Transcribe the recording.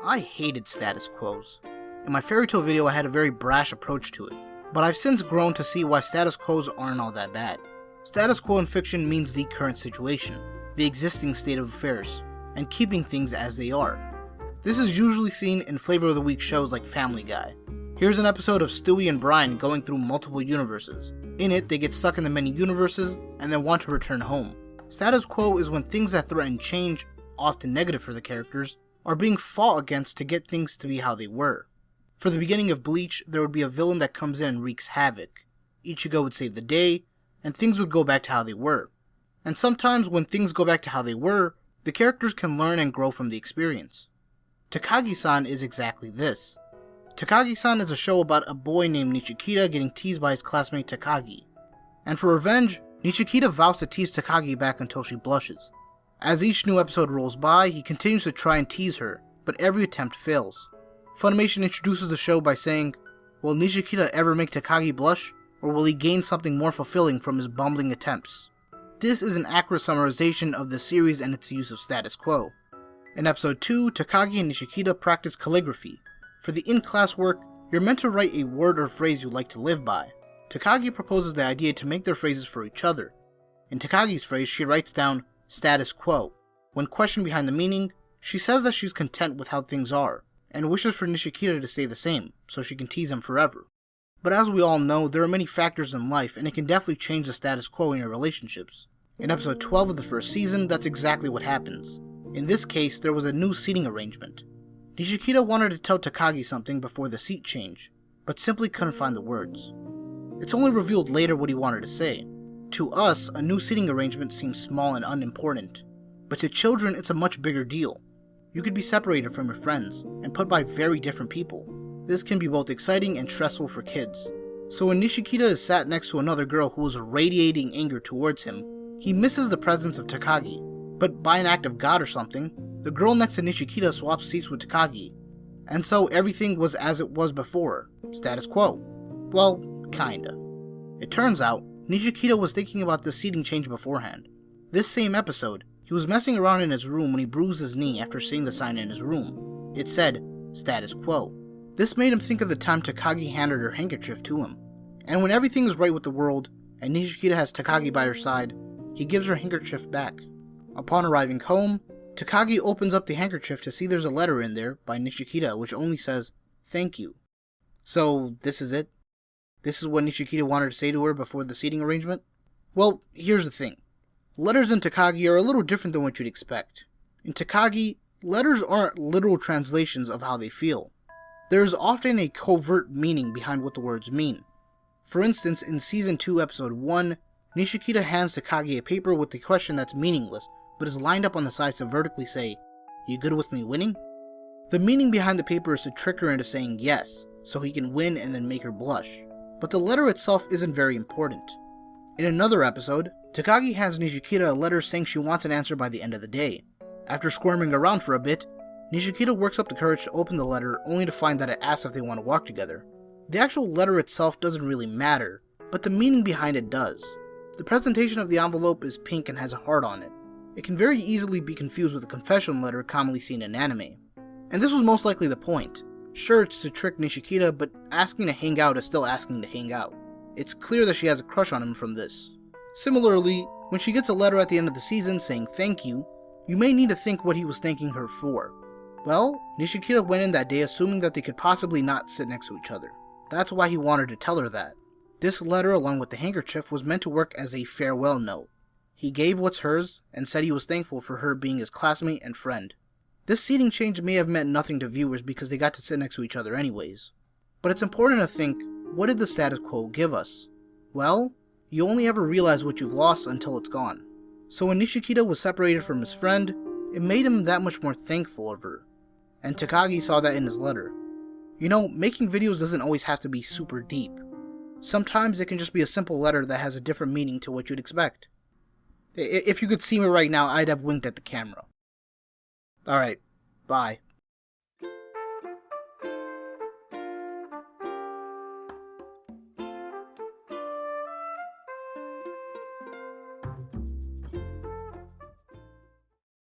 I hated status quos. In my fairy tale video I had a very brash approach to it, but I've since grown to see why status quos aren't all that bad. Status quo in fiction means the current situation, the existing state of affairs, and keeping things as they are. This is usually seen in flavor of the week shows like Family Guy. Here's an episode of Stewie and Brian going through multiple universes. In it, they get stuck in the many universes and then want to return home. Status quo is when things that threaten change, often negative for the characters, are being fought against to get things to be how they were. For the beginning of Bleach, there would be a villain that comes in and wreaks havoc. Ichigo would save the day, and things would go back to how they were. And sometimes when things go back to how they were, the characters can learn and grow from the experience. Takagi-San is exactly this. Takagi-San is a show about a boy named Nishikita getting teased by his classmate Takagi. And for revenge, Nishikita vows to tease Takagi back until she blushes. As each new episode rolls by, he continues to try and tease her, but every attempt fails. Funimation introduces the show by saying, will Nishikita ever make Takagi blush, or will he gain something more fulfilling from his bumbling attempts? This is an accurate summarization of the series and its use of status quo. In episode 2, Takagi and Nishikita practice calligraphy. For the in-class work, you're meant to write a word or phrase you like to live by. Takagi proposes the idea to make their phrases for each other. In Takagi's phrase, she writes down, status quo. When questioned behind the meaning, she says that she's content with how things are, and wishes for Nishikita to stay the same, so she can tease him forever. But as we all know, there are many factors in life, and it can definitely change the status quo in your relationships. In episode 12 of the first season, that's exactly what happens. In this case, there was a new seating arrangement. Nishikita wanted to tell Takagi something before the seat change, but simply couldn't find the words. It's only revealed later what he wanted to say. To us, a new seating arrangement seems small and unimportant, but to children it's a much bigger deal. You could be separated from your friends, and put by very different people. This can be both exciting and stressful for kids. So when Nishikita is sat next to another girl who is radiating anger towards him, he misses the presence of Takagi. But by an act of God or something, the girl next to Nishikita swaps seats with Takagi. And so everything was as it was before. Status quo. Well, kinda. It turns out, Nishikita was thinking about the seating change beforehand. This same episode, he was messing around in his room when he bruised his knee after seeing the sign in his room. It said, status quo. This made him think of the time Takagi handed her handkerchief to him. And when everything is right with the world, and Nishikita has Takagi by her side, he gives her handkerchief back. Upon arriving home, Takagi opens up the handkerchief to see there's a letter in there by Nishikita which only says, thank you. So, this is it? This is what Nishikita wanted to say to her before the seating arrangement? Well, here's the thing. Letters in Takagi are a little different than what you'd expect. In Takagi, letters aren't literal translations of how they feel. There is often a covert meaning behind what the words mean. For instance, in Season 2, Episode 1, Nishikita hands Takagi a paper with a question that's meaningless, but is lined up on the sides to vertically say, you good with me winning? The meaning behind the paper is to trick her into saying yes, so he can win and then make her blush. But the letter itself isn't very important. In another episode, Takagi hands Nishikita a letter saying she wants an answer by the end of the day. After squirming around for a bit, Nishikita works up the courage to open the letter only to find that it asks if they want to walk together. The actual letter itself doesn't really matter, but the meaning behind it does. The presentation of the envelope is pink and has a heart on it. It can very easily be confused with a confession letter commonly seen in anime. And this was most likely the point. Sure, it's to trick Nishikita, but asking to hang out is still asking to hang out. It's clear that she has a crush on him from this. Similarly, when she gets a letter at the end of the season saying thank you, you may need to think what he was thanking her for. Well, Nishikita went in that day assuming that they could possibly not sit next to each other. That's why he wanted to tell her that. This letter, along with the handkerchief, was meant to work as a farewell note. He gave what's hers, and said he was thankful for her being his classmate and friend. This seating change may have meant nothing to viewers because they got to sit next to each other anyways. But it's important to think, what did the status quo give us? Well, you only ever realize what you've lost until it's gone. So when Nishikita was separated from his friend, it made him that much more thankful of her. And Takagi saw that in his letter. You know, making videos doesn't always have to be super deep. Sometimes it can just be a simple letter that has a different meaning to what you'd expect. If you could see me right now, I'd have winked at the camera. Alright, bye.